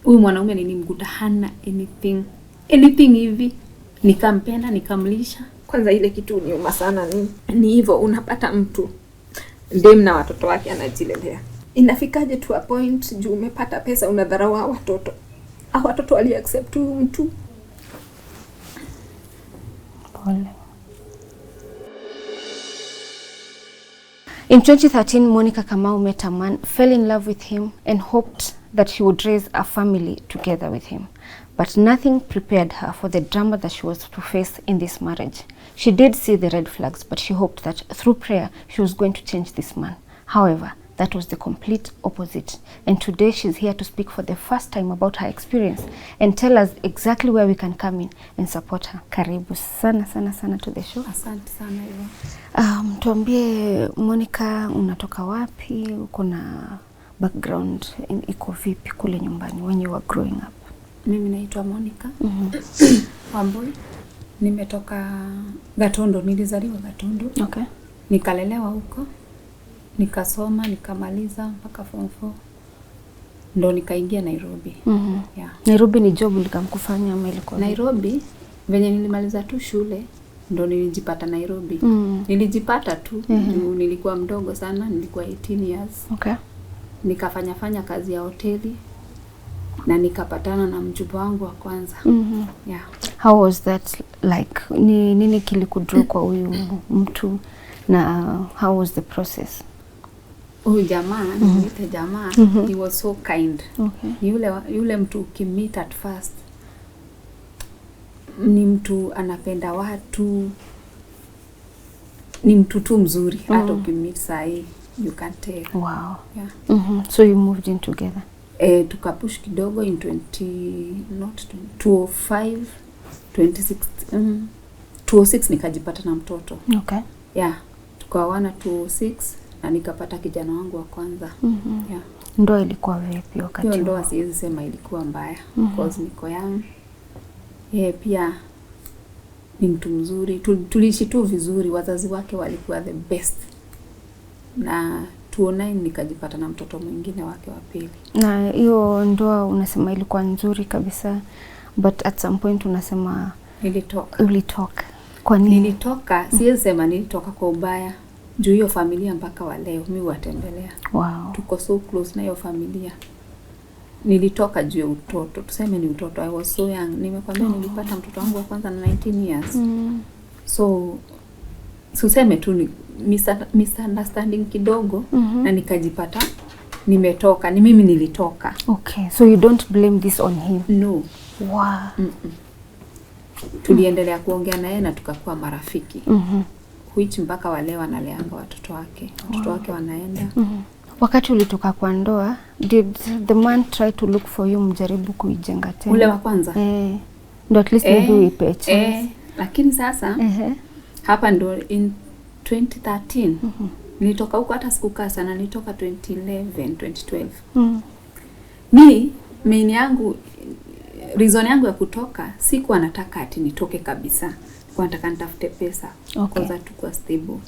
Huyu mwanaume nilimkuta hana anything hivi. Nikampenda, nikamlisha. Kwanza ile kitu niuma sana ni hivyo, unapata mtu dem na watoto wake anajilelea. Inafikaje to a point juu umepata pesa unadharau watoto? Watoto wali accept mtu. Pole. In 2013, Monica Kamau met a man, fell in love with him and hoped that she would raise a family together with him. But nothing prepared her for the drama that she was to face in this marriage. She did see the red flags, but she hoped that through prayer, she was going to change this man. However, that was the complete opposite. And today she's here to speak for the first time about her experience and tell us exactly where we can come in and support her. Karibu sana sana sana to the show. Asante sana Yvonne. Tuambie Monica, unatoka wapi? Uko na background iko vipi kule nyumbani when you were growing up? Mimi naitwa Monica. Wambui. Nimetoka Gatondo, nilizaliwa Gatondo. Okay. Nikalelewa huko. Nikasoma, nikamaliza mpaka form 4. Ndo nikaingia Nairobi. Yeah. Nairobi ni job nikamkufanya ama ilikuwa? Nairobi venye nilimaliza tu shule ndo nilijipata Nairobi. Nilijipata tu, nilikuwa mdogo sana, nilikuwa 18 years. Okay. Nikafanya kazi ya hoteli na nikapatana na mchumba wangu wa kwanza. Yeah. How was that like? Nini kilikudraw kwa huyu mtu na how was the process? Huyu jamaa, niite jamaa, he was so kind. Okay. Yule mtu ukimmeet at first, ni mtu anapenda watu, ni mtu tu mzuri. Hata ukimmeet sahi, you can tell. Wow. Yeah. So you moved in together? Tukapush kidogo in 2006 nikajipata na mtoto. Okay. Yeah. Tukaoana 2006 na nikapata kijana wangu wa kwanza. Yeah. Ndoa ilikuwa vipi wakati? Hiyo ndoa siwezi sema ilikuwa mbaya because niko young. Pia ni mtu mzuri. Tuliishi tu vizuri, wazazi wake walikuwa the best. Na 2009 nikajipata na mtoto mwingine wake wa pili. Na hiyo ndoa unasema ilikuwa nzuri kabisa, but at some point unasema ulitoka. Kwa nini? Nilitoka, siwezi sema nilitoka kwa ubaya. Juu hiyo familia mpaka wa leo mimi watembelea. Wow. Tuko so close na hiyo familia. Nilitoka juu ya utoto. Tuseme ni utoto. I was so young. Nimekwambia nilipata mtoto wangu wa kwanza na 19 years. So tuseme tu ni misunderstanding kidogo na nikajipata nimetoka. Ni mimi nilitoka. Okay. So you don't blame this on him? No. Wow. Tuliendelea kuongea na yeye na tukakuwa marafiki. Which mpaka wale wanaleanga watoto wake. Watoto wake wanaenda. Wakati ulitoka kwa ndoa, did the man try to look for you mjaribu kuijenga tena? Ule wa kwanza? Ndo at least maybe uipe chance. Lakini sasa hapa ndo in 2013 nilitoka huko, hata sikukaa sana, nilitoka 2011 12. Reason yangu ya kutoka sikuwa nataka ati nitoke kabisa. Kwa nataka nitafute pesa. Okay. Kwa tukua stable.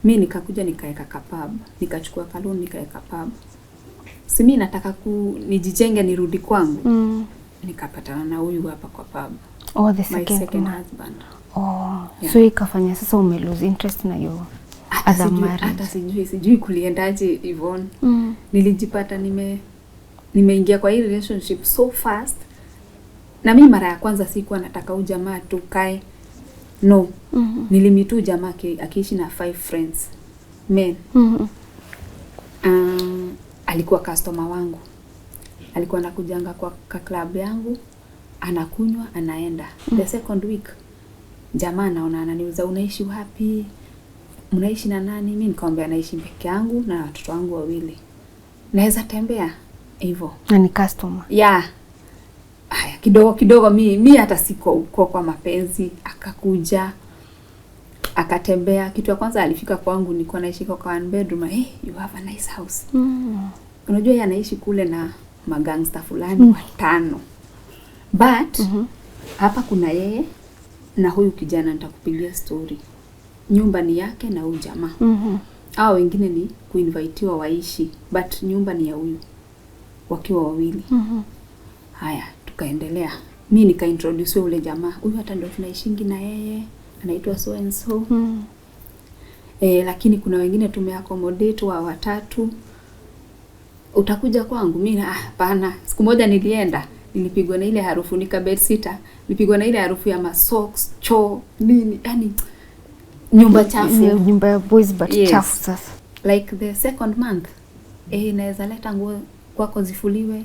Mimi nikakuja nikaeka kapab. Nikachukua kaloni nikaeka pub. Si mimi nataka nijijenge nirudi kwangu. Nikapatana na huyu hapa kwa pub. The second husband. Yeah. So ikafanya sasa ume lose interest na yo other marriage. Hata sijui kuliendaje Yvonne. Nilijipata nimeingia kwa hii relationship so fast. Na mimi mara ya kwanza sikuwa nataka huyu jamaa tukae. No. Nilimitu jamaa akiishi na 5 friends. Men. Alikuwa customer wangu. Alikuwa anakujanga kwa club yangu, anakunywa, anaenda. The second week jamaa naona ananiuliza unaishi wapi? Mnaishi na nani? Mimi nikamwambia naishi peke yangu na watoto wangu wawili. Naweza tembea hivyo. Na ni customer. Yeah. Haya kidogo mimi hata siko uko kwa mapenzi. Akakuja akatembea. Kitu ya kwanza alifika kwangu, nilikuwa naishi kwa 1 bedroom. Hey, you have a nice house. Unajua yeye anaishi kule na magangster fulani 5. But hapa kuna yeye na huyu kijana, nitakupigia story. Nyumba ni yake na huyu jamaa. Hao wengine ni kuinvitiwa waishi, but nyumba ni ya huyu wakiwa wawili. Haya, tukaendelea. Mimi nikaintroduce ule jamaa. Huyu hata ndio tunaishingi na yeye. Anaitwa so and so. Lakini kuna wengine tumeaccommodate wa watatu. Utakuja kwangu? Mimi hapana. Siku moja nilienda, nilipigwa na ile harufu nika bed sitter. Nilipigwa na ile harufu ya masocks, choo, nini, yani nyumba chafu. Nyumba ya boys but yes. Chafu sasa. Like the second month, naweza leta nguo kwako zifuliwe.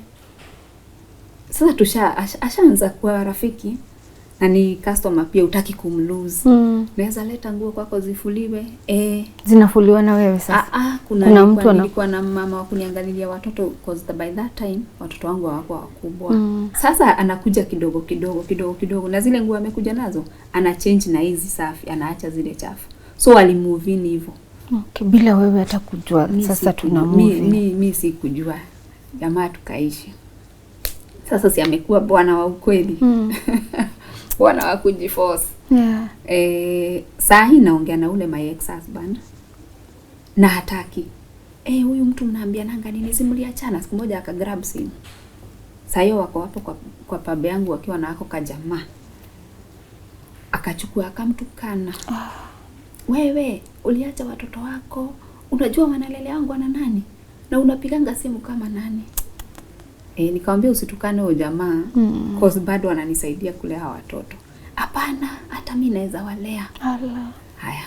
Sasa ashaanza kuwa rafiki na ni customer pia, utaki kumlose. Naweza leta nguo kwako zifuliwe. Zinafuliwa na wewe sasa? Kuna mtu nilikuwa na mama wa kuniangalilia watoto because by that time watoto wangu hawakuwa wakubwa. Sasa anakuja kidogo na zile nguo amekuja nazo ana change na hizi safi, anaacha zile chafu. So alimove in hivyo. Okay, bila wewe hata kujua. Sasa tuna move. Mimi sikujua. Jamaa tukaishi. Sasa si amekuwa bwana wa ukweli. Bwana wa kujiforce. Yeah. Saa hii naongea na ule my ex husband na hataki. Huyu mtu mnaambia nanga nini, simuliachana. Siku moja akagrab simu. Saa hiyo wako hapo kwa pub yangu wakiwa na hako kajamaa. Akachukua akamtukana. Wewe uliacha watoto wako, unajua wanalelea wangu na nani? Na unapiganga simu kama nani? Nikamwambia usitukane huyo jamaa cause bado ananisaidia kulea watoto. Hapana, hata mimi naweza walea. Allah. Haya.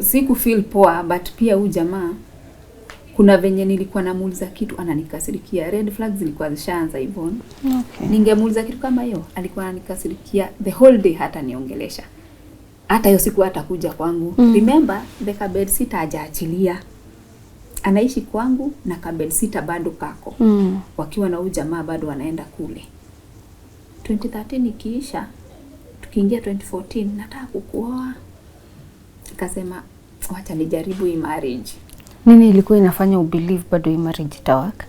Siku feel poa, but pia huyu jamaa kuna venye nilikuwa namuuliza kitu ananikasirikia. Red flags zilikuwa zishaanza Yvonne. Okay. Ningemuuliza kitu kama hiyo, alikuwa ananikasirikia the whole day, hata niongelesha. Hata hiyo siku atakuja kwangu. Remember, the bed sitter hajaachilia. Anaishi kwangu na kabel sita bado kako. Wakiwa na huyu jamaa bado wanaenda kule. 2013 ikiisha, tukiingia 2014, nataka kukuoa. Nikasema wacha nijaribu hii marriage. Nini ilikuwa inafanya ubelieve bado hii marriage itawaka?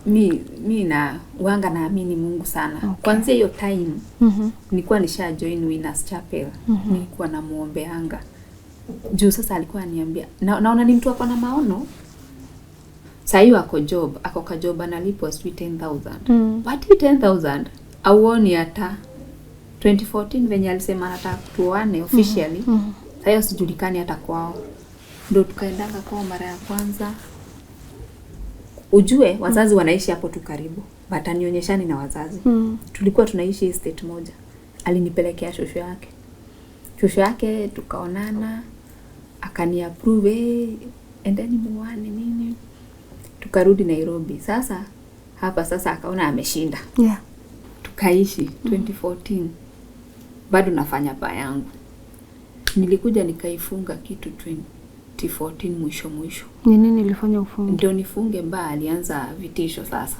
Mimi na wanga naamini Mungu sana. Okay. Kwanza hiyo time nilikuwa nisha join Winners Chapel. Nilikuwa namuombeanga. Juu sasa alikuwa ananiambia, naona ni mtu akona maono. Sasa hiyo ako ka job analipwa 10,000. But 10,000 auoni hata 2014 venye alisema anataka tuone officially. Sasa hiyo sijulikani hata kwao. Ndio tukaendanga kwao mara ya kwanza. Ujue wazazi wanaishi hapo tu karibu. But anionyeshani na wazazi. Tulikuwa tunaishi estate moja. Alinipelekea shosho yake. Shosho yake tukaonana, akani-approve, endeni muone nini. Tukarudi Nairobi. Sasa hapa akaona ameshinda. Yeah. Tukaishi 2014. Bado nafanya pa yangu. Nilikuja nikaifunga kitu 2014 mwisho. Ni nini ilifanya ufunge? Ndio nifunge alianza vitisho sasa.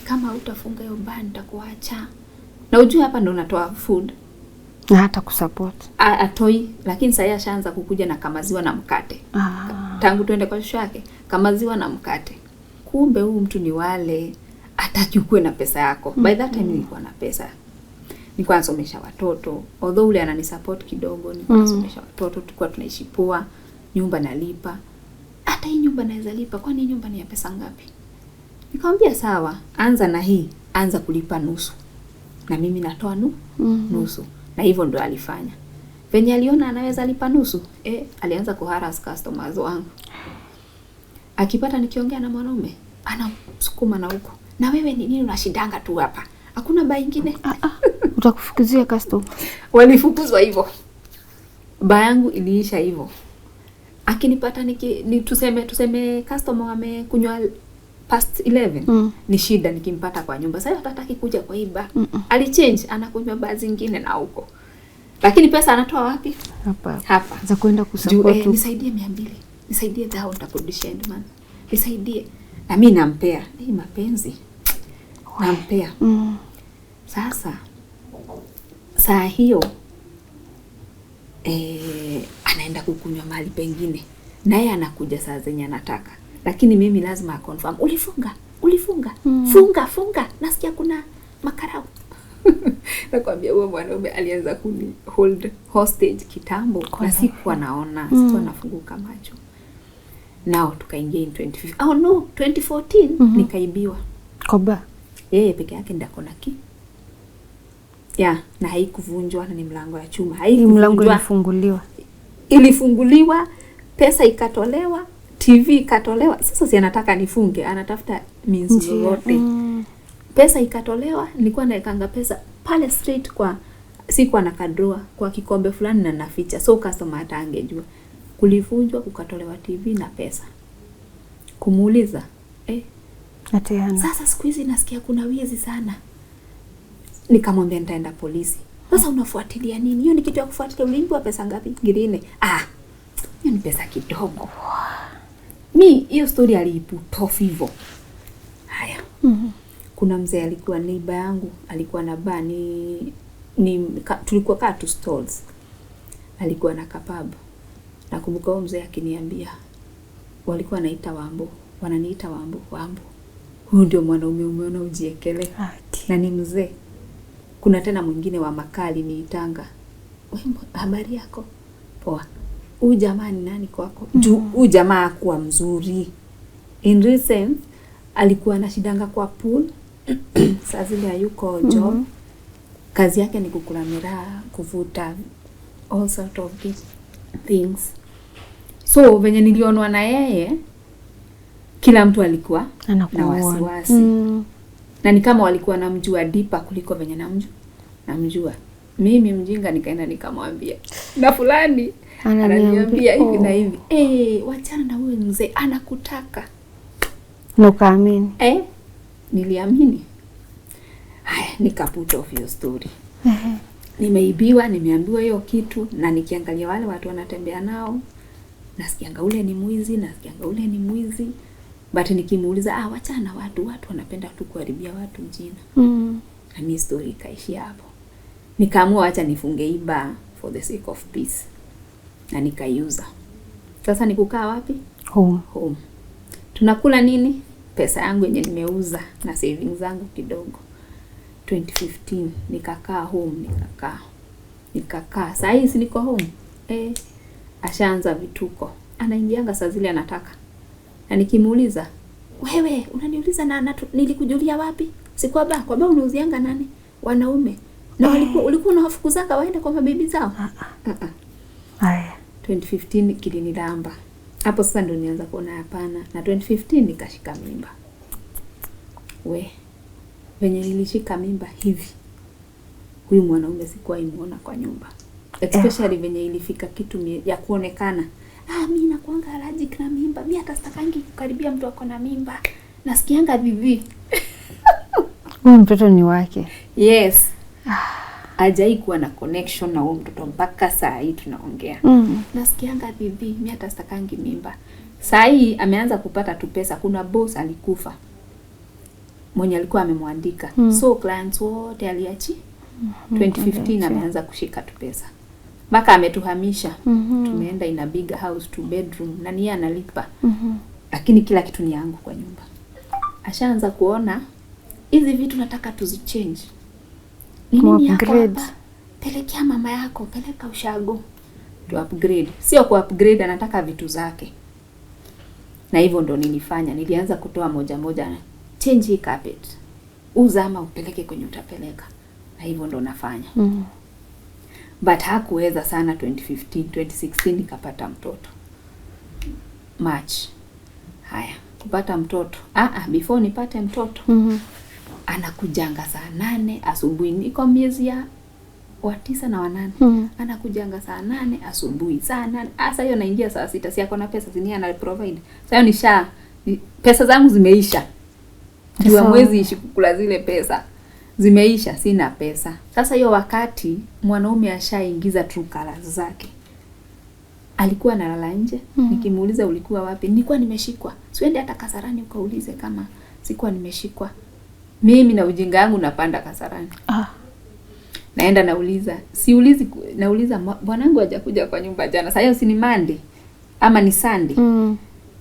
Kama utafunga hiyo nitakuacha. Na ujue hapa ndo natoa food. Na hata kusupport. Atoi, lakini sasa ashaanza kukuja na kamaziwa na mkate. Tangu tuende kwa shosho yake, kamaziwa na mkate. Kumbe huyu mtu ni wale atakukue na pesa yako. By that time nilikuwa na pesa. Nilikuwa nasomesha watoto. Although ule ananisupport kidogo, nilikuwa nasomesha watoto, tulikuwa tunaishi poa, nyumba nalipa. Hata hii nyumba naweza lipa, kwani nyumba ni ya pesa ngapi? Nikamwambia sawa, anza na hii, anza kulipa nusu. Na mimi natoa nusu. Na hivyo ndo alifanya. Venye aliona anaweza lipa nusu, alianza kuharass customers wangu. Akipata nikiongea na mwanaume, anamsukuma na huko. Na wewe ni nini unashindanga tu hapa? Hakuna baa nyingine? Utakufukuzia customer. Walifukuzwa hivyo. Baa yangu iliisha hivyo. Akinipata tuseme customer wamekunywa past 11. Ni shida nikimpata kwa nyumba. Sasa hataki kuja kwa hii bar. Alichange, anakunywa baa zingine na huko. Lakini pesa anatoa wapi? Hapa. Za kwenda kusupport. Nisaidie 200. Nisaidie dhao nitakurudishia man. Nisaidie. Na mimi nampea. Hii mapenzi. Nampea. Sasa saa hiyo anaenda kukunywa mahali pengine. Naye anakuja saa zenye anataka. Lakini mimi lazima confirm. Ulifunga. Funga. Nasikia kuna makarau. Nakwambia huyo mwanaume alianza kuni hold hostage kitambo. Na sikuwa naona, sikuwa nafunguka macho. Nao tukaingia in 2015. 2014 nikaibiwa. Koba. Yeye peke yake ndio akona key. Na haikuvunjwa na ni mlango ya chuma. Mlango ilifunguliwa. Ilifunguliwa, pesa ikatolewa, TV ikatolewa. Sasa si anataka nifunge, anatafuta means zote. Pesa ikatolewa, nilikuwa naekanga pesa pale straight kwa sikuwa na kadroa kwa kikombe fulani na naficha. So customer hata angejua. Kulivunjwa, kukatolewa TV na pesa. Kumuuliza, Atiana. Sasa siku hizi nasikia kuna wizi sana. Nikamwambia nitaenda polisi. Sasa unafuatilia nini? Hiyo ni kitu ya kufuatilia. Uliibiwa pesa ngapi? 4,000. Hiyo ni pesa kidogo. Hiyo story aliiputofu hivyo. Haya. Kuna mzee alikuwa neighbor yangu, alikuwa na bar tulikuwa kaa 2 stalls. Alikuwa na kapabu. Nakumbuka huyo mzee akiniambia walikuwa wanaita Wambu. Wananiita Wambu. Huyu ndio mwanaume umeona ujiekele. Na ni mzee. Kuna tena mwingine wa makali niitanga. Habari yako? Poa. Huyu jamaa ni nani kwako? Huyu jamaa hakuwa mzuri. In recent alikuwa anashidanga kwa pool. Saa zile hayuko job. Kazi yake ni kukula miraa, kuvuta all sort of things. So venye nilionwa na yeye, kila mtu alikuwa na wasiwasi. Na ni kama walikuwa namjua deeper kuliko venye namjua. Mimi mjinga nikaenda nikamwambia. Na fulani ananiambia hivi na hivi. Wachana na huyo mzee, anakutaka. Nukaamini. Niliamini. Haya, nikaput off hiyo story. Nimeibiwa, nimeambiwa hiyo kitu, na nikiangalia wale watu wanatembea nao, nasikianga ule ni mwizi. But nikimuuliza, wachana watu wanapenda tu kuharibia watu jina. Na ni story ikaishia hapo. Nikaamua acha nifunge iba for the sake of peace. Na nikaiuza. Sasa nikukaa wapi? Home. Tunakula nini? Pesa yangu yenye nimeuza na savings zangu kidogo. 2015 nikakaa home, nikakaa. Saa hii si niko home. Ashaanza vituko. Anaingianga saa zile anataka. Na nikimuuliza, wewe unaniuliza na nilikujulia wapi? Sikuwa kwa ba unauzianga nani? Wanaume. Na ulikuwa unawafukuzanga waende kwa mabibi zao? Haya. 2015 kilinilamba. Hapo sasa ndo nianza kuona hapana. Na 2015 nikashika mimba. Venye nilishika mimba hivi. Huyu mwanaume sikuwa imuona kwa nyumba. Especially venye ilifika kitu ya kuonekana. Mimi nakuanga allergic na mimba. Mimi hata sitakangi kukaribia mtu ako na mimba. Nasikianga bibi. Huyu mtoto ni wake. Yes. Hajai kuwa na connection na huyo mtoto mpaka saa hii tunaongea. Nasikianga bibi, mimi hata sitakangi mimba. Saa hii ameanza kupata tu pesa. Kuna boss alikufa. Mwenye alikuwa amemwandika. So clients wote aliachi. 2015 ameanza kushika tu pesa. Mpaka ametuhamisha. Tumeenda in a big house 2 bedroom na niye analipa. Lakini kila kitu ni yangu kwa nyumba. Ashaanza kuona hizi vitu nataka tuzichange. Nini yako hapa? Pelekea mama yako, peleka ushago. To upgrade. Sio ku upgrade, anataka vitu zake. Na hivyo ndo nilifanya. Nilianza kutoa moja. Change hii carpet. Uza ama upeleke kwenye utapeleka. Na hivyo ndo nafanya. But hakuweza sana 2015, 2016 nikapata mtoto. March. Haya, kupata mtoto. Before nipate mtoto. Anakujanga saa 8 asubuhi. Niko miezi ya 9 na 8. Anakujanga saa 8 asubuhi. Saa 8. Sasa hiyo naingia saa 6. Si yako na pesa zini ana provide. Sasa pesa zangu zimeisha. Ndio mwezi ishi kukula zile pesa. Zimeisha, sina pesa. Sasa hiyo wakati mwanaume ashaingiza true colors zake. Alikuwa analala nje. Nikimuuliza ulikuwa wapi? Nilikuwa nimeshikwa. Siende hata Kasarani ukaulize kama sikuwa nimeshikwa. Mimi na ujinga wangu napanda Kasarani. Naenda nauliza bwanangu hajakuja kwa nyumba jana. Sasa hiyo si ni Monday ama ni Sunday.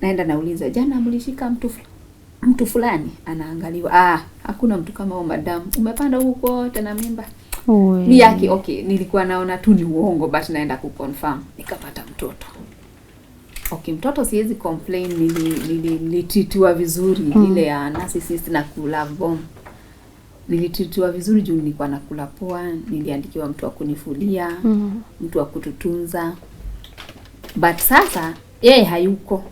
Naenda nauliza jana mlishika mtu fulani, anaangaliwa. Hakuna mtu kama huyo madam. Umepanda huko kote na mimba. Ni yake okay, nilikuwa naona tu ni uongo but naenda kuconfirm. Nikapata mtoto. Okay, mtoto siwezi complain, nilititiwa vizuri ile ya narcissist na love bomb. nilititiwa vizuri juu nilikuwa nakula poa, niliandikiwa mtu wa kunifulia, mtu wa kututunza. But sasa yeye hayuko.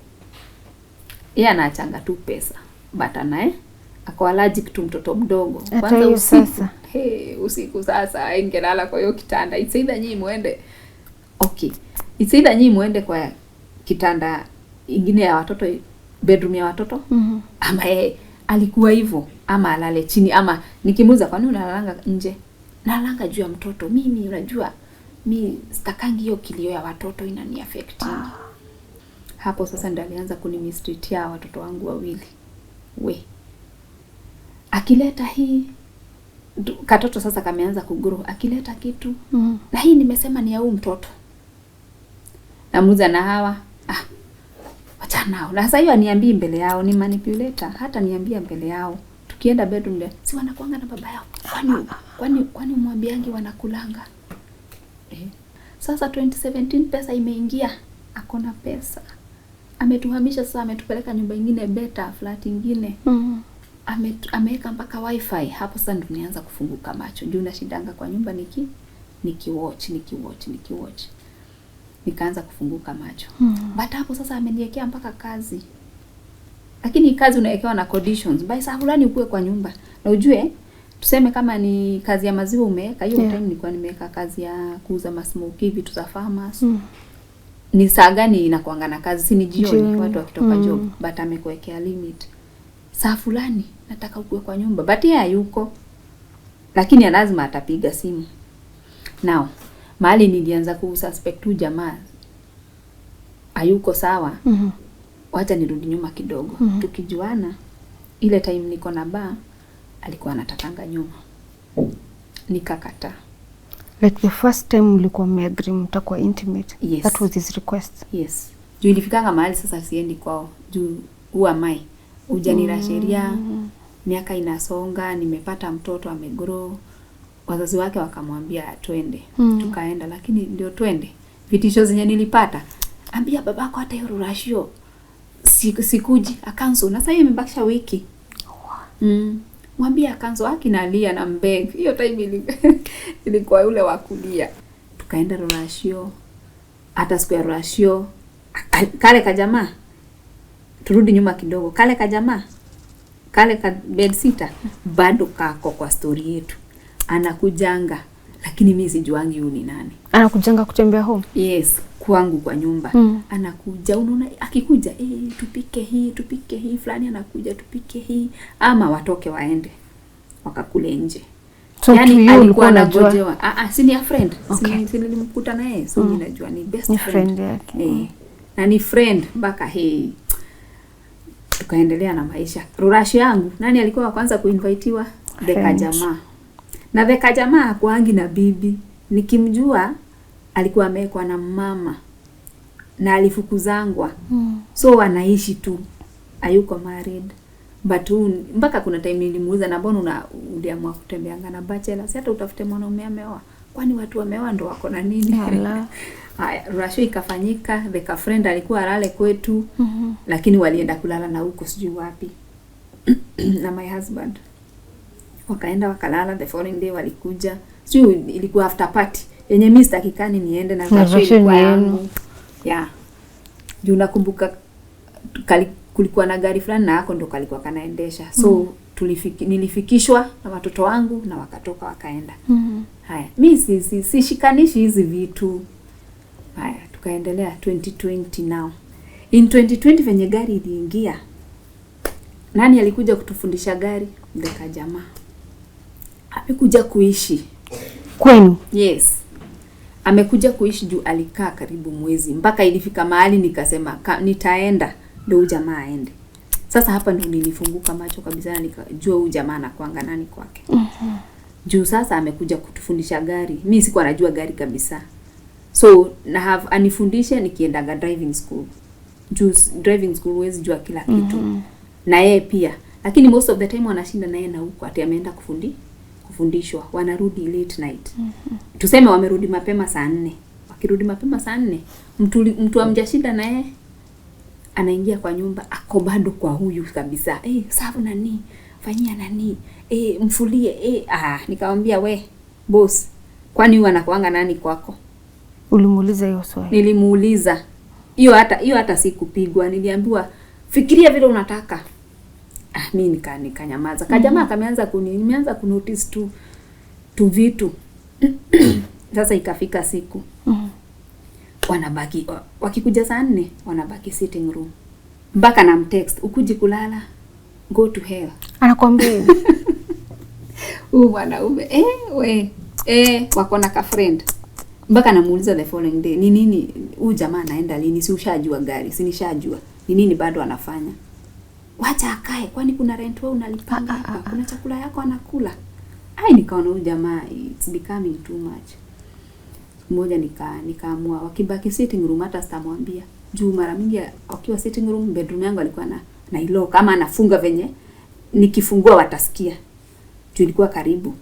Yeye anachanga tu pesa. But anaye ako allergic tu mtoto mdogo. Kwanza usiku. Sasa. Usiku sasa ingelala kwa hiyo kitanda. It's either nyinyi muende. Okay. It's either nyinyi muende kwa kitanda ingine ya watoto, bedroom ya watoto. Ama yeye alikuwa hivyo, ama alale chini, ama nikimuuliza kwa nini unalalanga nje? Nalanga juu ya mtoto. Mimi unajua mimi sitakangi hiyo kilio ya watoto inani affect. Hapo sasa ndio alianza kunimistreatia watoto wangu wawili. Akileta hii katoto sasa kameanza kugrow, akileta kitu na hii nimesema ni ya huyu mtoto. Namuuliza na hawa acha nao. Na sasa hiyo aniambii mbele yao, ni manipulator. Hata niambia mbele yao. Tukienda bedroom le, si wanakuanga na baba yao. Kwani umwambiangi wanakulanga? Sasa 2017 pesa imeingia. Akona pesa. Ametuhamisha sasa, ametupeleka nyumba nyingine better, flat nyingine. Ameweka mpaka wifi. Hapo sasa ndo nianza kufunguka macho. Juu nashindanga kwa nyumba nikiwatch. Nikaanza kufunguka macho. But hapo sasa ameniwekea mpaka kazi. Lakini kazi unawekewa na conditions. By saa fulani ukue kwa nyumba. Na ujue, tuseme kama ni kazi ya maziwa umeweka, hiyo time nilikuwa nimeweka kazi ya kuuza masmoki, vitu za farmers. Ni saa gani inakuanga na kazi? Si ni jioni watu wakitoka job. But amekuwekea limit. Saa fulani nataka ukue kwa nyumba. But yeye hayuko. Lakini lazima atapiga simu. Now, mahali nilianza kususpect tu jamaa hayuko sawa. Wacha nirudi nyuma kidogo. Tukijuana ile time niko na bar alikuwa anatakanga nyuma. Nikakataa. Like the first time mlikuwa mmeagree mtakuwa intimate. Yes. That was his request. Yes. Juu ilifikanga mahali sasa siendi kwao. Juu huwa mai ujanira sheria, miaka inasonga, nimepata mtoto amegrow. Wazazi wake wakamwambia twende. Tukaenda, lakini ndio twende. Vitisho zenye nilipata, ambia babako hata hiyo rurashio sikuji akanso. Na sasa imebakisha wiki. Mwambie akanso akinalia na mbeg. Hiyo time ilikuwa yule wa kulia. Tukaenda rurashio. Hata siku ya rurashio kale kajamaa, turudi nyuma kidogo, kale kajamaa, kale ka bed sitter bado kako kwa story yetu. Anakujanga, lakini mimi sijuangi yuni nani. Anakujanga kutembea home? Yes, kwangu kwa nyumba. Anakuja, unaona akikuja, tupike hii, fulani anakuja tupike hii, ama watoke waende wakakule nje. So yani alikuwa anagojewa. Si ni a friend. Okay. Si nilimkuta naye, so ninajua ni best friend yake. Na ni friend mpaka tukaendelea na maisha. Rurashi yangu, nani alikuwa wa kwanza kuinvitiwa? Deka jamaa. Na deka jamaa hakuangi na bibi. Nikimjua alikuwa amewekwa na mama. Na alifukuzangwa. So anaishi tu. Hayuko married. But mpaka kuna time nilimuuliza, na mbona uliamua kutembeanga na bachelor? Si hata utafute mwanaume ameoa. Kwani watu wameoa ndo wako na nini? Haya, rasho ikafanyika. The friend alikuwa alale kwetu. Lakini walienda kulala na huko sijui wapi. Na my husband. Wakaenda wakalala, the following day walikuja. Sijui ilikuwa after party. Yenye mimi sitakikani niende na rasho ilikuwa yangu. Juu nakumbuka kulikuwa na gari fulani na hako ndo kalikuwa kanaendesha. So nilifikishwa na watoto wangu na wakatoka wakaenda. Haya, mimi sishikanishi hizi vitu. Haya, tukaendelea 2020 now. In 2020 venye gari iliingia, nani alikuja kutufundisha gari? Deka jamaa. Amekuja kuishi kwenu? Yes. Amekuja kuishi juu alikaa karibu mwezi. Mpaka ilifika mahali nikasema nitaenda ndio jamaa aende. Sasa hapa ndio nilifunguka macho kabisa na nikajua huyu jamaa anakuanga nani kwake. Juu sasa amekuja kutufundisha gari. Mimi sikuwa najua gari kabisa. So anifundishe nikiendaga driving school. Juu driving school huwezi jua kila kitu. Na yeye pia. Lakini most of the time wanashinda na yeye na huko ati ameenda kufundishwa. Wanarudi late night. Tuseme wamerudi mapema saa 4. Wakirudi mapema saa 4, mtu amjashinda na yeye anaingia kwa nyumba, ako bado kwa huyu kabisa. Safu nani? fanyia nani, mfulie, nikamwambia we boss, kwani huwa anakuanga nani kwako? Ulimuuliza hiyo swali? Nilimuuliza. Hiyo hata sikupigwa, niliambiwa fikiria vile unataka. Mimi nikanyamaza. Kajamaa kameanza nimeanza kunotice tu vitu. Sasa ikafika siku. Wanabaki wakikuja saa 4 wanabaki sitting room. Mpaka namtext, ukuji kulala, go to hell. Anakuambia mwanaume wako na ka friend. Mpaka namuuliza the following day, ni nini huyu jamaa anaenda lini? Si ushajua gari, si nishajua. Ni nini bado anafanya? Wacha akae, kwani kuna rent wewe unalipanga hapa? Kuna chakula yako anakula. Nikaona huyu jamaa it's becoming too much. Mmoja nikaamua wakibaki sitting room hata sitamwambia. Juu mara mingi wakiwa sitting room, bedroom yangu alikuwa na ilo kama anafunga venye nikifungua watasikia. Juu ilikuwa karibu.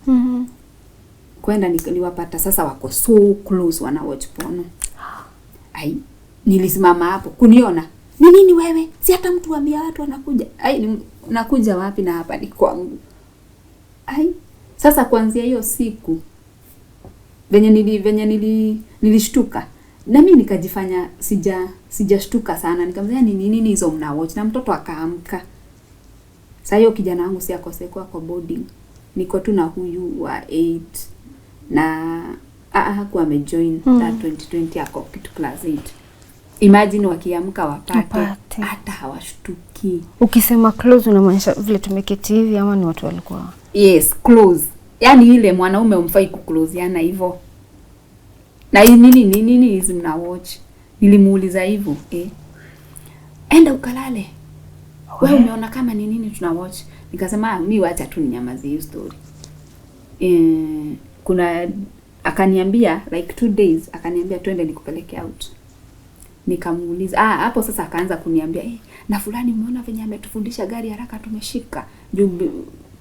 Kwenda niliwapata sasa wako so close wana watch porno. Nilisimama hapo kuniona. Ni nini wewe? Si hata mtu ambia watu wanakuja. Nakuja wapi na hapa ni kwangu. Sasa kuanzia hiyo siku venye nilishtuka. Na mimi nikajifanya sijashtuka sana. Nikamwambia ni nini hizo mna watch, na mtoto akaamka. Sasa hiyo kijana wangu si akosekwa kwa boarding. Niko tu na huyu wa 8 na hakuwa amejoin that 2020 ako kitu class 8. Imagine wakiamka wapate hata hawashtuki. Ukisema close unamaanisha vile tumeketi hivi ama ni watu walikuwa? Yes, close. Yaani ile mwanaume umfai kucloseana hivyo. Na hii nini hizi mna watch? Nilimuuliza hivyo, enda ukalale. Wewe umeona kama ni nini tuna watch? Nikasema mimi wacha tu ninyamazie hiyo story. Kuna akaniambia like 2 days akaniambia twende nikupeleke out. Nikamuuliza hapo sasa akaanza kuniambia na fulani umeona venye ametufundisha gari haraka tumeshika.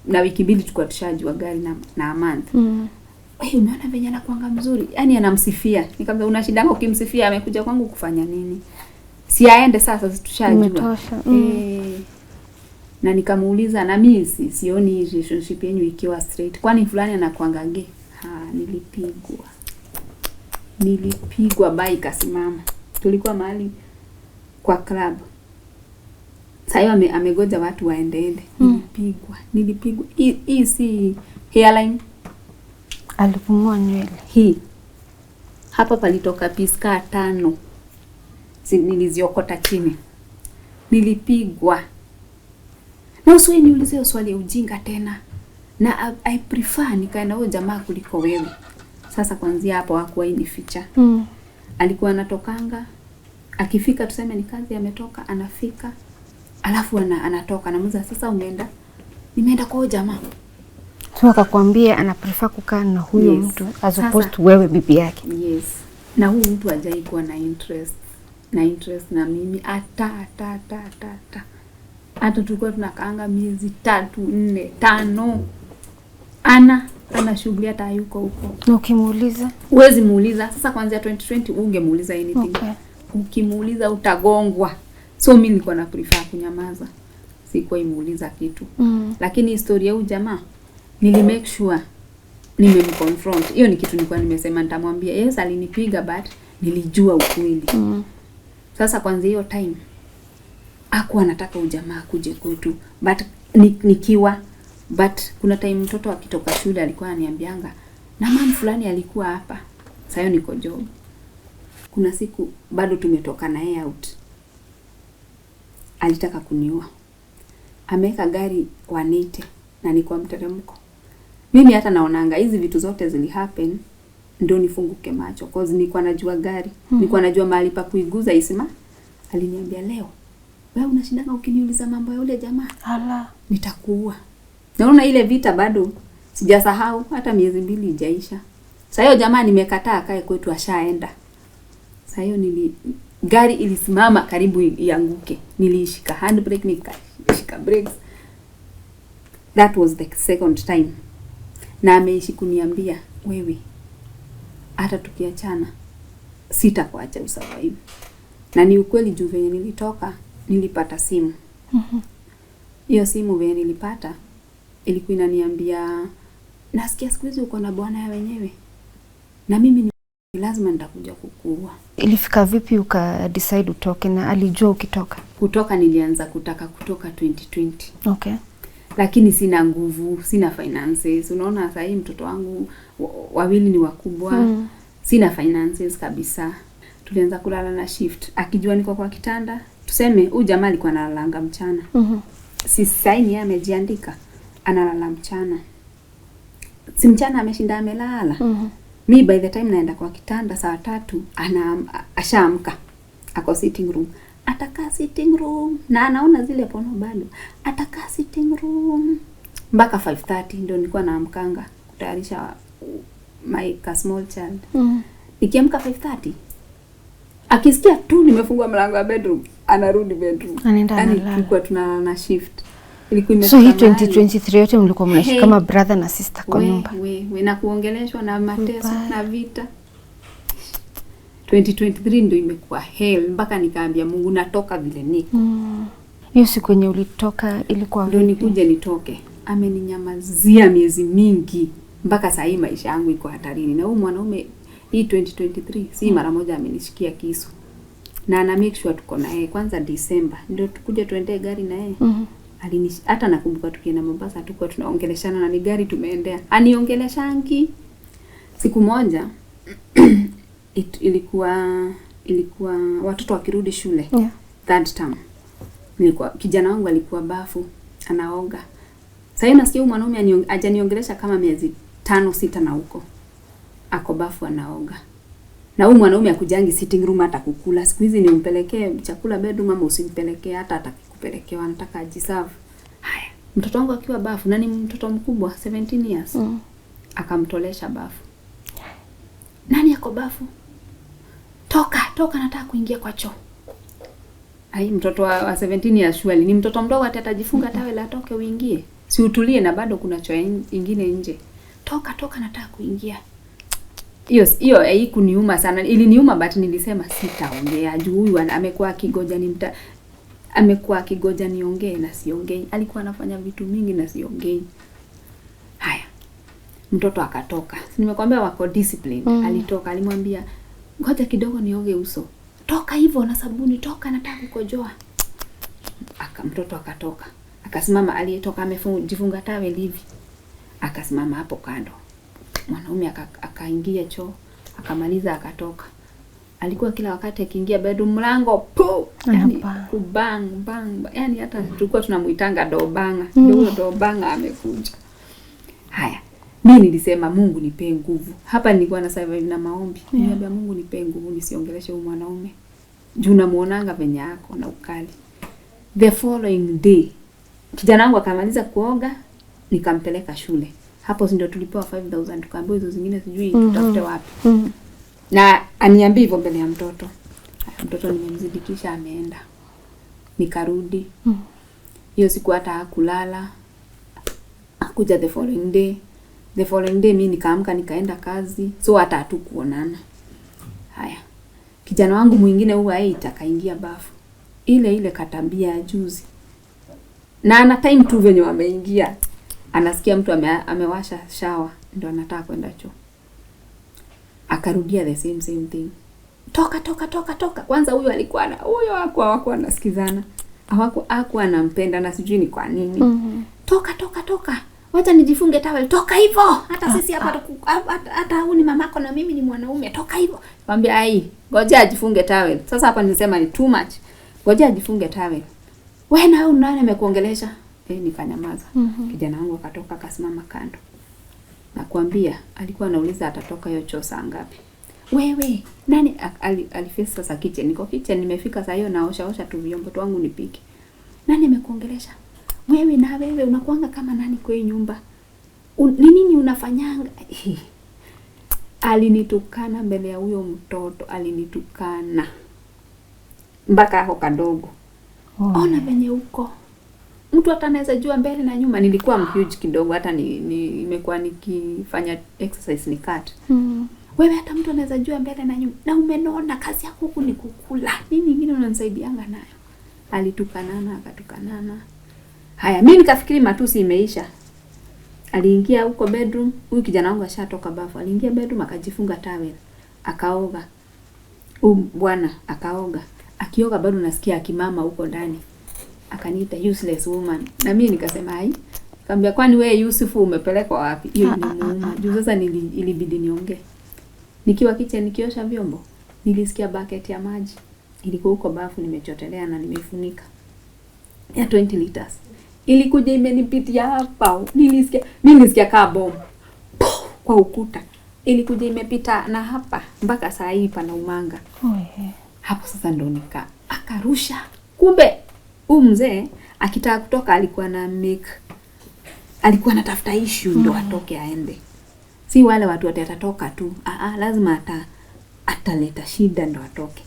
Na wiki 2 tulikuwa tushajua gari na a month. Umeona venye anakuanga mzuri. Yaani anamsifia. Nikamwambia una shida gani ukimsifia, amekuja kwangu kufanya nini? Si aende sasa tushajua. Na nikamuuliza na mimi sioni relationship yenu ikiwa straight. Kwani fulani anakuanga gay? Nilipigwa bike kasimama. Tulikuwa mahali kwa club. Sasa amegoja watu waendeende. Nilipigwa. Hii si hairline. Alipumua nywele. Hii. Hapa palitoka piska 5. Niliziokota chini. Nilipigwa. Na usiwe niulize swali ya ujinga tena. Na I prefer nikaenda huyo jamaa kuliko wewe. Sasa kuanzia hapo hakuwa ni ficha. Alikuwa anatokanga, akifika tuseme ni kazi ametoka, anafika. Alafu anatoka, namuuliza sasa umeenda? Nimeenda kwa huyo jamaa. So akakwambia ana prefer kukaa na huyo mtu as opposed to wewe bibi yake. Yes. Na huyu mtu hajai kuwa na interest na mimi hata tulikuwa tunakaanga miezi 3, 4, 5. Ana shughuli hata yuko huko. Na ukimuuliza? Huwezi muuliza. Sasa kuanzia 2020 ungemuuliza anything. Ukimuuliza utagongwa. So mimi nilikuwa na prefer kunyamaza. Sikuwa imuuliza kitu. Lakini historia ya huyu jamaa make sure nimemconfront. Hiyo ni kitu nilikuwa nimesema nitamwambia. Yes, alinipiga but nilijua ukweli. Sasa kwanza hiyo time hakuwa anataka ujamaa kuje kwetu but kuna time mtoto akitoka shule alikuwa ananiambianga na mama fulani alikuwa hapa. Sasa hiyo niko job. Kuna siku bado tumetoka na yeye out. Alitaka kuniua. Ameweka gari 180 na niko mteremko. Mimi hata naonanga hizi vitu zote zili happen ndio nifunguke macho cause nilikuwa najua gari. Nilikuwa najua mahali pa kuiguza isima. Aliniambia leo, wewe unashindanga ukiniuliza mambo ya yule jamaa. Nitakuua. Naona ile vita bado sijasahau hata miezi 2 ijaisha. Sasa hiyo jamaa nimekataa akae kwetu ashaenda. Sasa hiyo gari ilisimama karibu ianguke. Nilishika handbrake, nikashika brakes. That was the second time. Na ameishi kuniambia, wewe hata tukiachana sitakuacha usurvive. Na ni ukweli juu venye nilitoka nilipata simu. Hiyo simu venye nilipata ilikuwa inaniambia nasikia siku hizi uko na bwana ya wenyewe. Na mimi ni lazima nitakuja kukuua. Ilifika vipi uka decide utoke na alijua ukitoka? Kutoka nilianza kutaka kutoka 2020. Okay. Lakini sina nguvu, sina finances. Unaona sasa hii mtoto wangu wawili ni wakubwa. Sina finances kabisa. Tulianza kulala na shift. Akijua niko kwa kitanda, tuseme huyu jamaa alikuwa analala mchana. Si saini yeye amejiandika analala mchana. Si mchana ameshinda amelala. Mi by the time naenda kwa kitanda saa 3 ashaamka. Ako sitting room. Atakaa sitting room na anaona zile pono bado. Atakaa sitting room mpaka 5:30 ndio nilikuwa naamkanga kutayarisha my small child. Nikiamka 5:30 akisikia tu nimefungua mlango wa bedroom anarudi bedroom. Yaani tulikuwa tunalala na shift. Ilikuwa so hii 2023 yote mlikuwa mnaishi kama brother na sister kwa nyumba. We na kuongeleshwa na mateso na vita. 2023 ndio imekuwa hell mpaka nikaambia Mungu natoka vile niko. Hiyo siku yenye ulitoka ilikuwa ndio nikuje nitoke. Ameninyamazia miezi mingi mpaka saa hii maisha yangu iko hatarini. Na huyu mwanaume hii 2023 si mara moja amenishikia kisu. Na ana make sure tuko na yeye kwanza December ndio tukuje tuendee gari na yeye. Hata nakumbuka tukienda Mombasa tulikuwa tunaongeleshana na ni gari tumeendea. Aniongeleshangi. Siku moja ilikuwa watoto wakirudi shule. Third term. Kijana wangu alikuwa bafu anaoga. Sasa nasikia huyu mwanaume ajaniongelesha kama miezi 5-6 na huko. Ako bafu anaoga. Na huyu mwanaume akujangi sitting room hata kukula. Siku hizi nimpelekee chakula bedroom ama usimpelekee hata atakupelekewa anataka ajiserve. Haya, mtoto wangu akiwa bafu na ni mtoto mkubwa 17 years. Akamtolesha bafu. Nani ako bafu? Toka nataka kuingia kwa choo. Ai mtoto wa 17 years surely ni mtoto mdogo atajifunga tawel atoke uingie. Si utulie na bado kuna choo ingine nje. Toka nataka kuingia. Hiyo haikuniuma sana. Iliniuma but nilisema sitaongea. Juu huyu amekuwa akigoja niongee na siongei. Alikuwa anafanya vitu mingi na siongei. Haya. Mtoto akatoka. Nimekwambia wako discipline. Alitoka, alimwambia ngoja kidogo nioge uso. Toka hivyo na sabuni, toka nataka kukojoa. Mtoto akatoka. Akasimama aliyetoka amejifunga tawel hivi. Akasimama hapo kando. Mwanaume akaingia choo, akamaliza akatoka. Alikuwa kila wakati akiingia bedroom mlango, yani kubang bang. Yani hata tulikuwa tunamuitanga dobanga. Ndio dobanga amekuja. Haya. Mimi nilisema Mungu nipe nguvu. Hapa nilikuwa na survive na maombi. Niambia Mungu nipe nguvu nisiongeleshe huyu mwanaume. Juu namuonanga venye yako na ukali. The following day kijana wangu akamaliza kuoga, nikampeleka shule. Hapo ndio tulipewa 5,000 tukaambiwa hizo zingine sijui tutafute wapi. Na aniambia hivyo mbele ya mtoto. Mtoto nimemzidikisha ameenda. Nikarudi. Hiyo siku hata hakulala. Kuja the following day mimi nikaamka nikaenda kazi. So hata hatukuonana. Haya. Kijana wangu mwingine huwa akaingia bafu. Ile katambia ya juzi. Na ana time tu venye wameingia. Anasikia mtu amewasha shower ndio anataka kwenda choo. Akarudia the same thing. Toka. Kwanza huyo hakuwa anasikizana. Hakuwa anampenda na sijui ni kwa nini. Toka. Wacha nijifunge tawel. Toka hivyo. Hata sisi hata huyu ni mamako na mimi ni mwanaume. Toka hivyo. Mwambie ngoja ajifunge tawel. Sasa hapa nilisema ni too much. Ngoja ajifunge tawel. Wewe na huyu nani amekuongelesha? Nikanyamaza. Kijana wangu akatoka akasimama kando. Nakwambia alikuwa anauliza atatoka hiyo choo saa ngapi. Wewe nani alifika sasa kitchen. Niko kitchen nimefika saa hiyo naosha tu vyombo wangu nipike. Nani amekuongelesha? Wewe na wewe unakuanga kama nani kwa hii nyumba? Ni nini unafanyanga? Alinitukana mbele ya huyo mtoto, alinitukana. Mpaka hapo kadogo. Ona venye uko. Mtu hata anaweza jua mbele na nyuma. Nilikuwa huge kidogo hata nimekuwa nikifanya exercise ni cut. Wewe hata mtu anaweza jua mbele na nyuma. Na umenona kazi yako huku ni kukula. Nini nyingine unanisaidianga nayo? Alitukanana. Haya, mimi nikafikiri matusi imeisha. Aliingia huko bedroom, huyu kijana wangu ashatoka bafu. Aliingia bedroom akajifunga towel, akaoga. Bwana akaoga. Akioga bado nasikia akimama huko ndani. Akaniita useless woman. Na mimi nikasema hai. Nikamwambia kwani wewe Yusufu umepelekwa wapi? Hiyo ni muuma. Juu sasa ilibidi niongee. Nikiwa kitchen nikiosha vyombo, nilisikia bucket ya maji. Ilikuwa huko bafu nimechotelea na nimefunika. Ya 20 liters. Ilikuja imenipitia hapa. Nilisikia kaa bomu kwa ukuta. Ilikuja imepita na hapa mpaka saa hii pana umanga. Hapo sasa ndo akarusha. Kumbe mzee akitaka kutoka alikuwa anatafuta issue ndo atoke aende. Si wale watu watatoka tu. Lazima ataleta shida ndo atoke.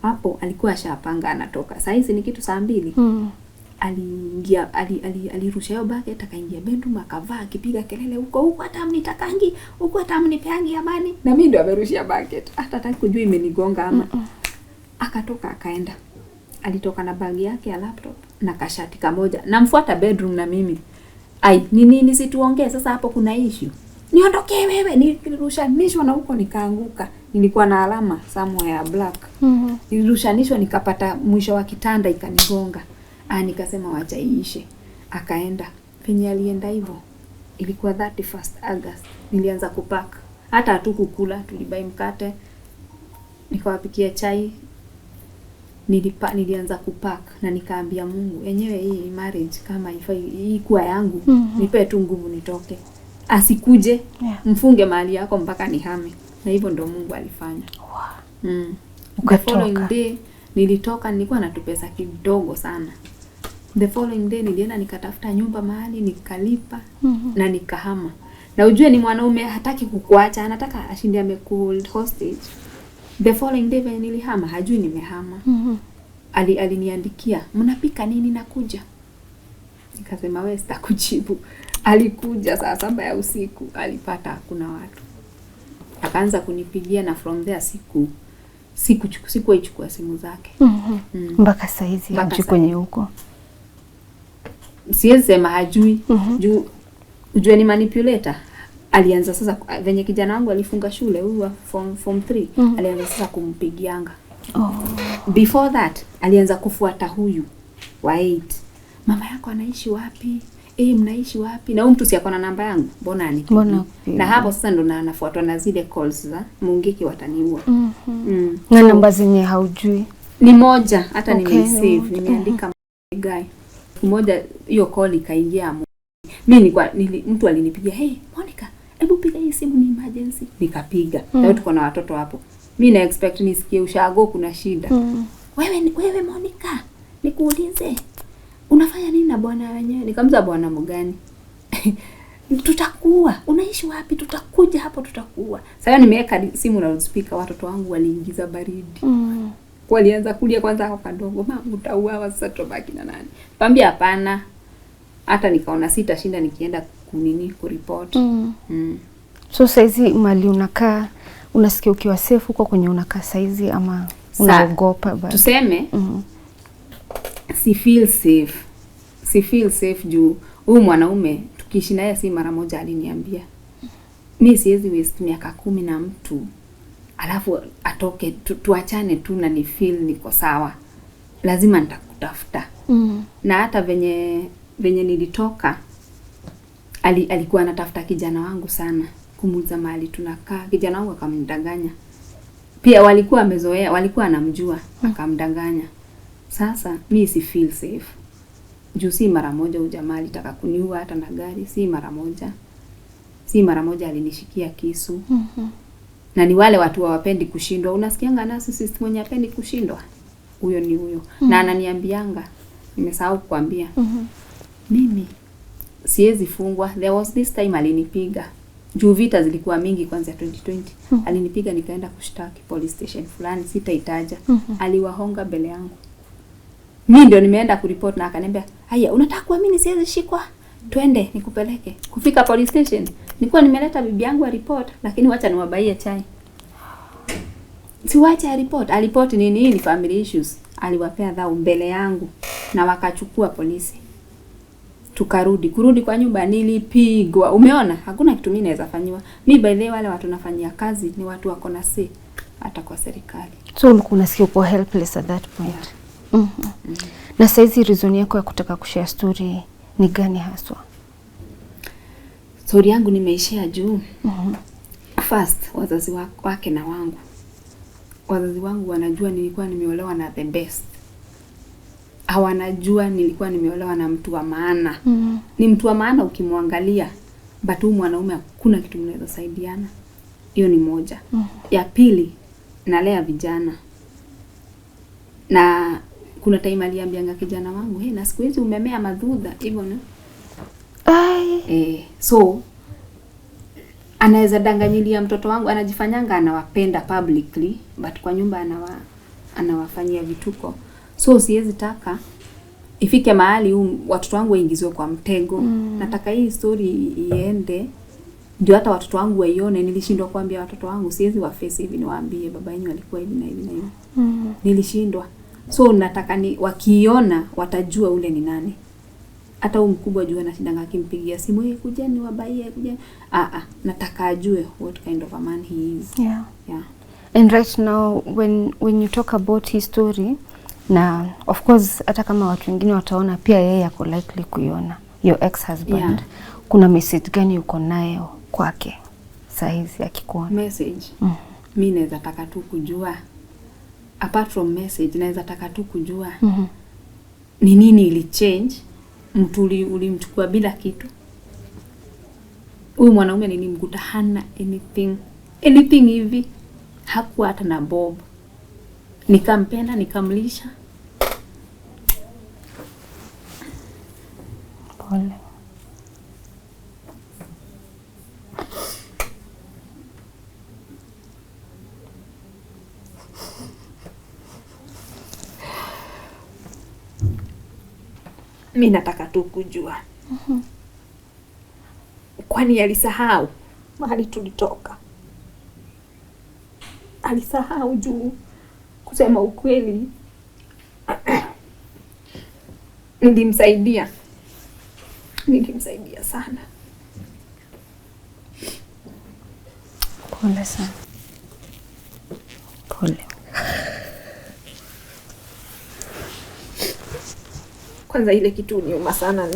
Hapo alikuwa ashapanga anatoka. Saa hizi ni kitu saa 2. Aliingia alirusha hiyo bucket akaingia bedroom akavaa akipiga kelele huko hata mnitakangi huko hata mnipeangi amani, na mimi ndo amerushia bucket hata hataki kujua imenigonga ama. Akatoka akaenda. Alitoka na bagi yake ya laptop na kashati kamoja. Namfuata bedroom na mimi. Nini situongee sasa, hapo kuna issue. Niondokee wewe, nilirushanishwa na huko nikaanguka. Nilikuwa na alama somewhere black. Nilirushanishwa nikapata mwisho wa kitanda ikanigonga. Nikasema wacha iishe. Akaenda. Penye alienda hivyo. Ilikuwa 31st August. Nilianza kupack. Hata hatukukula, tulibai mkate. Nikawapikia chai. Nilianza kupack na nikaambia Mungu, yenyewe hii marriage kama hii kuwa yangu, nipe tu nguvu nitoke. Asikuje, mfunge mahali yako mpaka nihame. Na hivyo ndo Mungu alifanya. The following day nilitoka, nilikuwa na tupesa kidogo sana. The following day nilienda nikatafuta nyumba mahali nikalipa na nikahama. Na ujue ni mwanaume hataki kukuacha, anataka ashinde amehold hostage. The following day when nilihama hajui nimehama. Aliniandikia, "Mnapika nini nakuja?" Nikasema wewe sitakujibu. Alikuja saa 7 ya usiku, alipata hakuna watu. Akaanza kunipigia na from there sikuichukua simu zake. Mpaka saizi hajui kwenye huko. Siwezi sema hajui. Ujue ni manipulator. Alianza sasa venye kijana wangu alifunga shule huwa form 3, alianza sasa kumpigianga. Before that alianza kufuata huyu wa 8. Mama yako anaishi wapi? Mnaishi wapi? Na mtu si akona namba yangu. Mbona anipigia? Na hapo sasa ndo anafuatwa na zile calls za Mungiki wataniua. Na namba zenye haujui. Ni moja hata nimesave, nimeandika guy. Mmoja hiyo call ikaingia. Mimi mtu alinipigia, "Hey Monica, hebu piga hii simu ni emergency." Nikapiga. Na tuko na watoto hapo. Mimi na expect nisikie ushago kuna shida. Wewe Monica, nikuulize. Unafanya nini na bwana wenyewe? Nikamza bwana mgani? Tutakuwa. Unaishi wapi? Tutakuja hapo tutakuwa. Sasa nimeweka simu na speaker, watoto wangu waliingiza baridi. Walianza kulia kwanza hapo kadogo. Mama utauawa sasa tubaki na nani? Pambia hapana. Hata nikaona sitashinda nikienda kuripoti. So saizi mali unakaa, unasikia ukiwa safe huko kwenye unakaa saizi ama unaogopa bado? Tuseme si feel safe juu huyu mwanaume tukiishi naye si mara moja aliniambia, "Mimi siwezi waste miaka 10 na mtu alafu atoke tuachane tu na ni feel niko sawa. Lazima nitakutafuta." Na hata venye nilitoka alikuwa anatafuta kijana wangu sana kumuuliza mahali tunakaa. Kijana wangu akamdanganya. Pia walikuwa amezoea, walikuwa anamjua, akamdanganya. Sasa mimi si feel safe. Juu si mara moja ujamaa alitaka kuniua hata na gari, si mara moja alinishikia kisu. Na ni wale watu hawapendi kushindwa. Unasikianga narcissist mwenye hapendi kushindwa? Huyo ni huyo. Na ananiambianga, nimesahau kukwambia. Mimi siwezi fungwa. There was this time alinipiga. Juu vita zilikuwa mingi kwanza 2020. Alinipiga nikaenda kushtaki police station fulani, sitaitaja. Aliwahonga mbele yangu. Mimi ndio nimeenda kuripoti na akaniambia, "Haya, unataka kuamini siwezi shikwa? Twende nikupeleke." Kufika police station, nilikuwa nimeleta bibi yangu a report, lakini wacha niwabaie chai. Siwacha report nini, hii ni family issues. Aliwapea dhao mbele yangu na wakachukua polisi. kurudi kwa nyumba nilipigwa. Umeona? Hakuna kitu mimi naweza fanywa. Mimi by the way wale watu nafanyia kazi ni watu wako na say hata kwa serikali. So ulikuwa unasikia uko helpless at that point. Na saizi reason yako ya kutaka kushare story ni gani haswa? Story yangu nimeishia juu. First, wazazi wake na wangu. Wazazi wangu wanajua nilikuwa nimeolewa na the best. Hawanajua nilikuwa nimeolewa na mtu wa maana. Ni mtu wa maana ukimwangalia, but huyu mwanaume hakuna kitu mnaweza saidiana. Hiyo ni moja. Ya pili, nalea vijana. Na kuna time aliambianga kijana wangu, na siku hizi umemea madhudha hivyo na. So anaweza danganyilia mtoto wangu, anajifanyanga anawapenda publicly, but kwa nyumba anawafanyia vituko. So siwezi taka ifike mahali watoto wangu waingizwe kwa mtego. Nataka hii story iende ndio hata watoto wangu waione. Nilishindwa kuambia watoto wangu siwezi waface hivi niwaambie baba yenu alikuwa hivi na hivi na hivi. Nilishindwa. So nataka wakiona watajua ule ni nani. Hata mkubwa jua na shida akimpigia simu, kujeni wabaie kujeni. Nataka ajue what kind of a man he is. Yeah. And right now when you talk about his story, na of course hata kama watu wengine wataona pia yeye yako likely kuiona your ex-husband, kuna message gani uko nayo kwake saizi akikuona? Message. Mimi naweza taka tu kujua, apart from message, naweza taka tu kujua ni nini ili change mtu ulimchukua bila kitu. Huyu mwanaume nilimkuta hana anything hivi, hakuwa hata na bob. Nikampenda, nikamlisha. Pole. Mimi nataka tu kujua. Kwani alisahau mahali tulitoka? Alisahau juu kusema ukweli nilimsaidia sana. Pole sana. Pole. Kwanza ile kitu niuma sana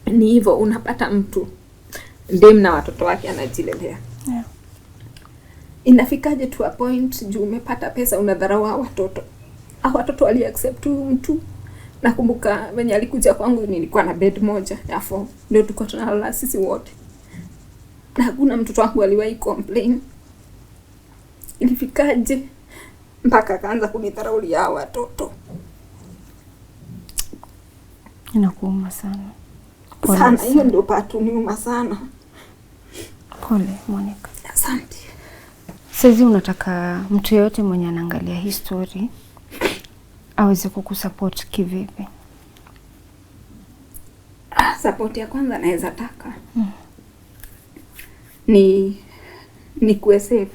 ni hivyo unapata mtu dem na watoto wake anajilelea. Inafikaje to a point juu umepata pesa unadharau watoto. Watoto wali accept mtu. Nakumbuka venye alikuja kwangu nilikuwa na bed moja ya 4. Ndio tuko tunalala sisi wote. Na hakuna mtoto wangu aliwahi complain. Ilifikaje mpaka akaanza kunidharaulia watoto. Inakuuma sana. Sana, hiyo ndio patu niuma sana. Pole Monica. Asante. Sasa unataka mtu yeyote mwenye anaangalia hii story aweze kukusupport kivipi? Support ya kwanza naweza taka ni kuwe safe.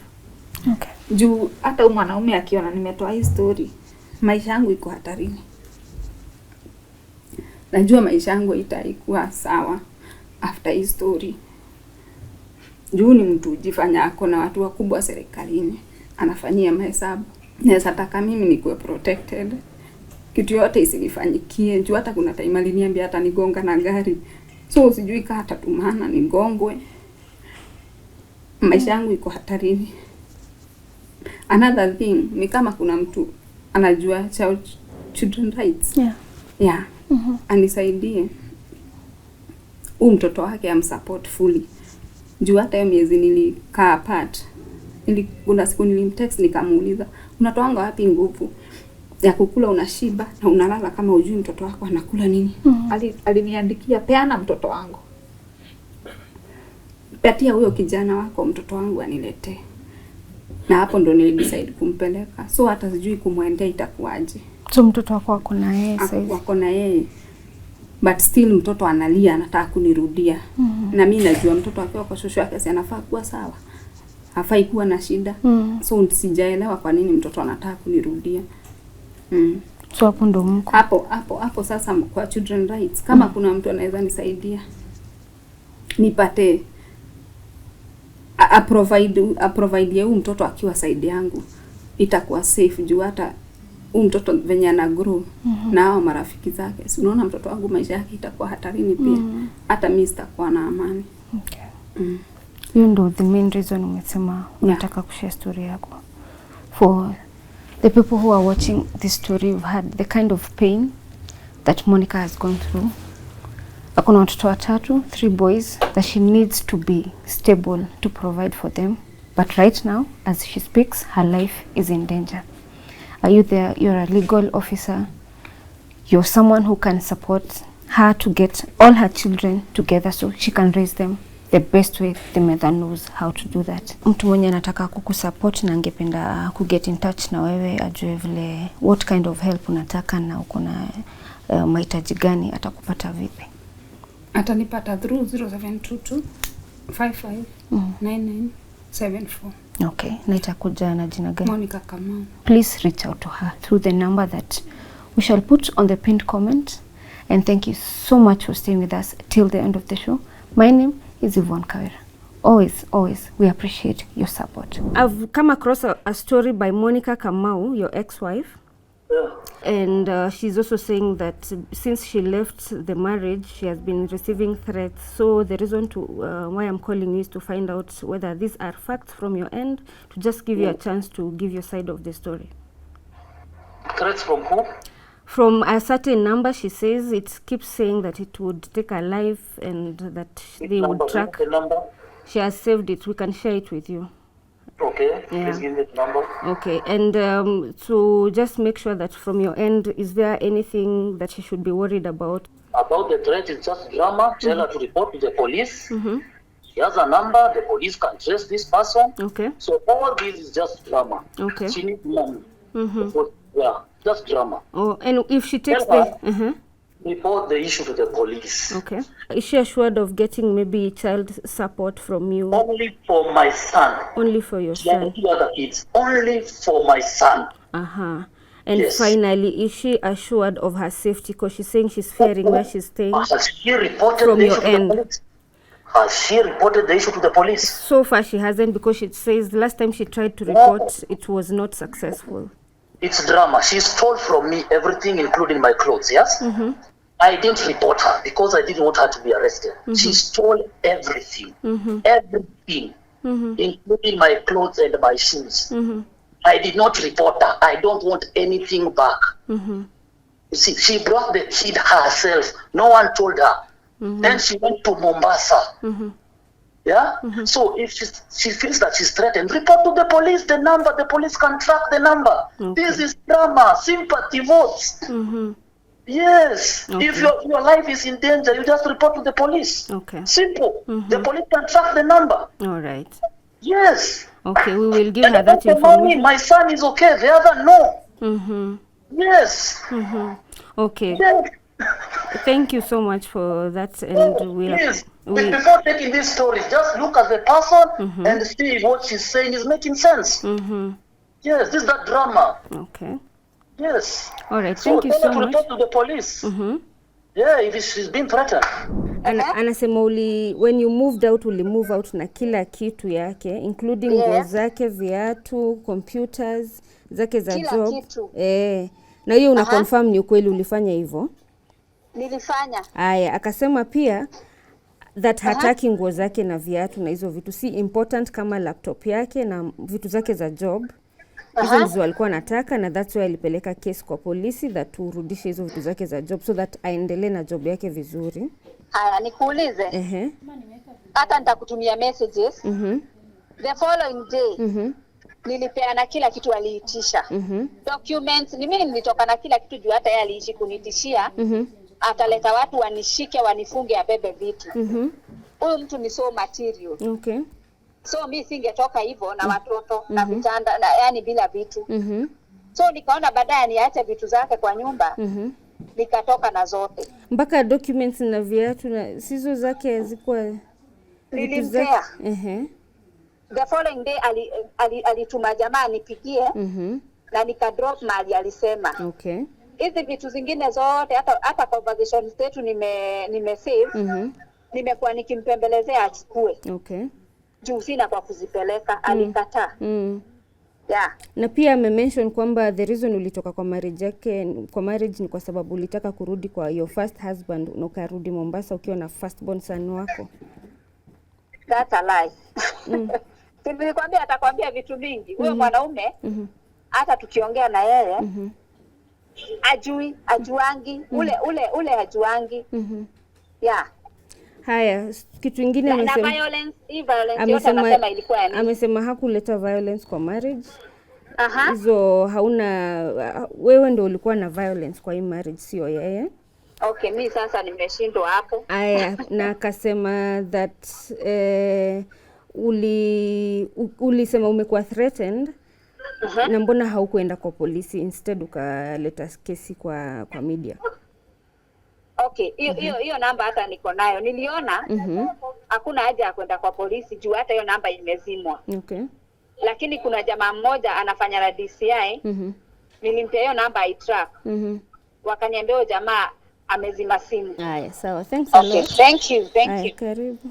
Juu hata mwanaume akiona nimetoa hii story, maisha yangu iko hatarini. Najua maisha yangu itaikuwa sawa after hii story. Juu ni mtu jifanya ako na watu wakubwa serikalini, anafanyia mahesabu. Naweza taka mimi nikuwe protected. Kitu yote isinifanyikie. Juu hata kuna time aliniambia hata nigonga na gari. So sijui kama atatumana nigongwe. Maisha yangu iko hatarini. Another thing ni kama kuna mtu anajua children rights. Anisaidie. Mtoto wake amsupport fully. Juu hata hiyo miezi nilikaa apart. Kuna siku nilimtext nikamuuliza, unatoanga wapi nguvu ya kukula unashiba na unalala kama ujui mtoto wako anakula nini? Aliniandikia, peana mtoto wangu. Patia huyo kijana wako mtoto wangu aniletee. Na hapo ndo nilidecide kumpeleka. So hata sijui kumwendea itakuwaje. So mtoto wako wako na yeye sasa? Wako na yeye. But still mtoto analia anataka kunirudia. Na mimi najua mtoto akiwa kwa shosho yake anafaa kuwa sawa. Hafai kuwa na shida. So sijaelewa kwa nini mtoto anataka kunirudia. So hapo ndo mko. Hapo sasa kwa children rights kama kuna mtu anaweza nisaidia nipate provide huyu mtoto akiwa side yangu itakuwa safe juu hata huyu mtoto venye ana grow na hao marafiki zake. Si unaona mtoto wangu maisha yake itakuwa hatarini pia. Hata mimi sitakuwa na amani. Okay. You know the main reason umesema unataka kushare story yako. For the people who are watching this story, you've had the kind of pain that Monica has gone through. Akona watoto watatu, 3 boys, that she needs to be stable to provide for them. But right now, as she speaks, her life is in danger. Are you there? You're a legal officer. You're someone who can support her to get all her children together so she can raise them the best way the mother knows how to do that. Mtu mwenye anataka kukusupport na angependa kuget in touch na wewe ajue vile what kind of help unataka na uko na mahitaji gani atakupata vipi? Atanipata through 0722 55 9974. Okay, na itakuja na jina gani? Monica Kamau. Please reach out to her through the number that we shall put on the pinned comment. And thank you so much for staying with us till the end of the show. My name is Yvonne Kawira. Always, we appreciate your support. I've come across a story by Monica Kamau, your ex-wife. Yeah. And she's also saying that since she left the marriage, she has been receiving threats. So the reason to why I'm calling you is to find out whether these are facts from your end, to just give you a chance to give your side of the story. Threats from who? From a certain number, she says it keeps saying that it would take her life and that they would track. The number? She has saved it. We can share it with you. Okay, Yeah. please give me the number. Okay, and to just make sure that from your end, is there anything that she should be worried about? About the threat, it's just drama. Tell her to report to the police. She has a number. The police can trace this person. Okay. So all this is just drama. Okay. She needs money. Yeah, just drama. Oh, and if she takes Tell the... her, report the issue to the police. Okay. Is she assured of getting maybe child support from you? Only for my son. Only for your She has son? 2 other kids. Only for my son. Uh-huh. And Yes. finally, is she assured of her safety? Because she's saying she's fearing where she's staying. Has she reported From the your issue to end. the police? Has she reported the issue to the police? So far, she hasn't, because she says the last time she tried to report, it was not successful. It's drama. She stole from me everything, including my clothes, yes? I didn't report her because I didn't want her to be arrested. She stole everything. Everything, including my clothes and my shoes. I did not report her. I don't want anything back. You see, she brought the kid herself. No one told her. Then she went to Mombasa. Yeah? So if she feels that she's threatened, report to the police the number. The police can track the number. Okay. This is drama, sympathy votes. Yes. Okay. If your life is in danger, you just report to the police. Okay. Simple. The police can track the number. All right. Yes. Okay, we will give And her that about the money, information. my son is okay. The other, no. Yes. Okay. Yes. Thank you so much for that, and Please, we before taking these stories, just look at the person and see if what she's saying is making sense. Yes, this is that drama. okay. Yes. All right. So Thank you tell so her to much. report to the police. Yeah, if she's been threatened. Anasema when you moved out, move out na kila kitu yake, including nguo zake, viatu, computers zake za kila job. Kitu. Na hiyo una confirm ni ukweli ulifanya hivyo? Nilifanya. Aya, akasema pia that hataki nguo zake na viatu na hizo vitu si important kama laptop yake na vitu zake za job. Hizo ndizo alikuwa anataka, na that's why alipeleka case kwa polisi that urudishe hizo vitu zake za job so that aendelee na job yake vizuri. Haya, nikuulize. Hata nitakutumia messages. The following day. Nilipeana kila kitu aliitisha. Documents, mimi nilitoka na kila kitu juu hata yeye aliishi kunitishia. Ataleta watu wanishike wanifunge abebe vitu. Huyu mtu ni so material. Okay. So mimi singetoka hivyo na watoto na vitanda na yani bila vitu. So nikaona baadaye niache vitu zake kwa nyumba. Nikatoka na zote. Mpaka documents na viatu na sizo zake zilikuwa Nilimpea. The following day alituma jamaa nipigie. Na nika drop mali alisema. Okay. hizi vitu zingine zote hata conversations zetu nime save. Nimekuwa nikimpembelezea achukue. Okay. Juu sina kwa kuzipeleka, alikataa. Yeah. Na pia ame-mention kwamba the reason ulitoka kwa marriage ni kwa sababu ulitaka kurudi kwa your first husband na ukarudi Mombasa ukiwa na firstborn son wako. That's a lie. Nilikwambia atakwambia vitu vingi. Huyo mwanaume hata tukiongea na yeye ajuangi ule hajuangi. Yeah. Haya, kitu kingine amesema violence yote anasema ilikuwa nini? Amesema hakuleta violence kwa marriage. Hizo wewe ndio ulikuwa na violence kwa hii marriage, sio yeye. Okay, mimi sasa nimeshindwa hapo. Haya, na akasema that ulisema umekuwa threatened. Na mbona haukuenda kwa polisi, instead ukaleta kesi kwa media? Okay, hiyo namba hata niko nayo. Niliona hakuna haja ya kwenda kwa polisi juu hata hiyo namba imezimwa. Okay. Lakini kuna jamaa mmoja anafanya na DCI. Nilimpea hiyo namba i-track. Wakaniambia jamaa amezima simu. Haya, sawa. Thanks a lot. Okay, thank you. Karibu.